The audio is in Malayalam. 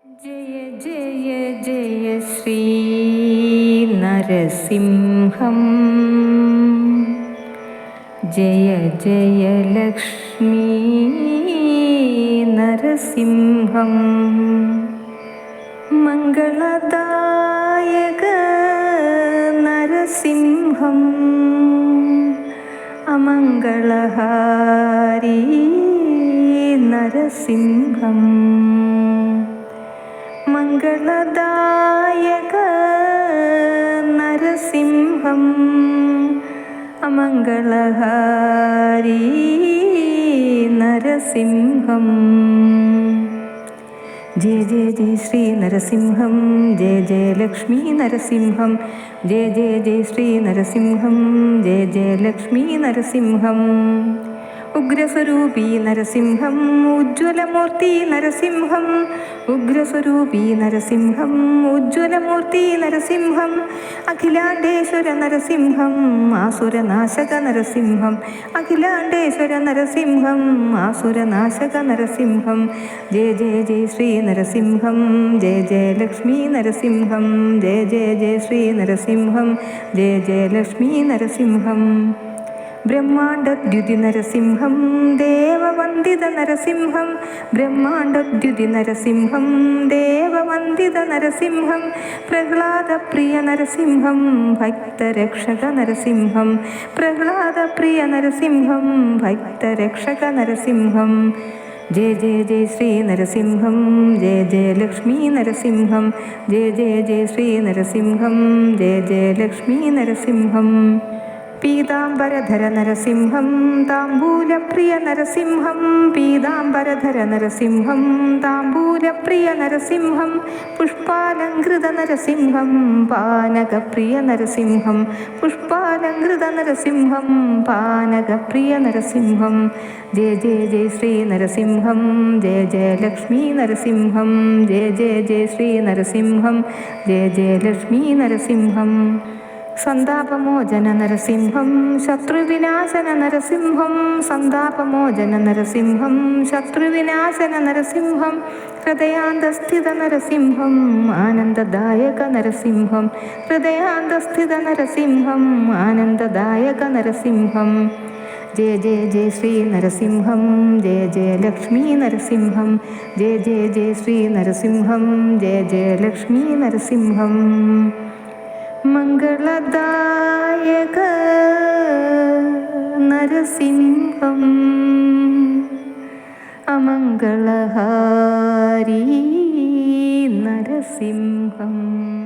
ജയ ജയ ജയ ശ്രീ നരസിംഹം. ജയ ജയ ലക്ഷ്മീ നരസിംഹം. മംഗളദായക നരസിംഹം. അമംഗളഹാരി നരസിംഹം. മംഗളദായക നരസിംഹം. അമംഗളഹാരി നരസിംഹം. ജയ ജയ ജയ ശ്രീ നരസിംഹം. ജയ ജയ ലക്ഷ്മീ നരസിംഹം. ജയ ജയ ജയ ശ്രീ നരസിംഹം. ജയ ജയ ലക്ഷ്മീ നരസിംഹം. ഉഗ്രസ്വരൂപീ നരസിംഹം. ഉജ്ജ്വലമൂർത്തി നരസിംഹം. ഉഗ്രസ്വരൂപീ നരസിംഹം. ഉജ്ജ്വലമൂർത്തി നരസിംഹം. അഖിലാണ്ടേശ്വര നരസിംഹം. ആസുരനാശക നരസിംഹം. അഖിലാണ്ടേശ്വര നരസിംഹം. ആസുരനാശക നരസിംഹം. ജയ ജയ ജയ ശ്രീ നരസിംഹം. ജയ ജയ ലക്ഷ്മീ നരസിംഹം. ജയ ജയ ജയ ശ്രീ നരസിംഹം. ജയ ജയ ലക്ഷ്മീ നരസിംഹം. ബ്രഹ്മാണ്ഡദ്യുതി നരസിംഹം. ദേവവന്ദിത നരസിംഹം. ബ്രഹ്മാണ്ഡദ്യുതി നരസിംഹം. ദേവവന്ദിത നരസിംഹം. പ്രഹ്ലാദപ്രിയ നരസിംഹം. ഭക്തരക്ഷക നരസിംഹം. പ്രഹ്ലാദപ്രിയ നരസിംഹം. ഭക്തരക്ഷക നരസിംഹം. ജയ ജയ ജയ ശ്രീ നരസിംഹം. ജയ ജയ ലക്ഷ്മീ നരസിംഹം. ജയ ജയ ജയ ശ്രീ നരസിംഹം. ജയ ജയ ലക്ഷ്മീ നരസിംഹം. പീതാംബരധര നരസിംഹം. താംബൂലപ്രിയ നരസിംഹം. പീതാംബരധര നരസിംഹം. താംബൂലപ്രിയ നരസിംഹം. പുഷ്പാലങ്കൃത നരസിംഹം. പാനകപ്രിയ നരസിംഹം. പുഷ്പാലങ്കൃത നരസിംഹം. പാനകപ്രിയ നരസിംഹം. ജയ ജയ ജയ ശ്രീ നരസിംഹം. ജയ ജയ ലക്ഷ്മീ നരസിംഹം. ജയ ജയ ജയ ശ്രീ നരസിംഹം. ജയ ജയ ലക്ഷ്മീ നരസിംഹം. സന്താപമോചന നരസിംഹം. ശത്രുവിനാശന നരസിംഹം. സന്താപമോചന നരസിംഹം. ശത്രുവിനാശന നരസിംഹം. ഹൃദയാന്തസ്ഥിത നരസിംഹം. ആനന്ദദായക നരസിംഹം. ഹൃദയാന്തസ്ഥിത നരസിംഹം. ആനന്ദദായക നരസിംഹം. ജയ ജയ ജയ ശ്രീ നരസിംഹം. ജയ ജയ ലക്ഷ്മീ നരസിംഹം. ജയ ജയ ജയ ശ്രീ നരസിംഹം. ജയ ജയ ലക്ഷ്മീ നരസിംഹം. മംഗളദായക നരസിംഹം. അമംഗളഹാരി നരസിംഹം.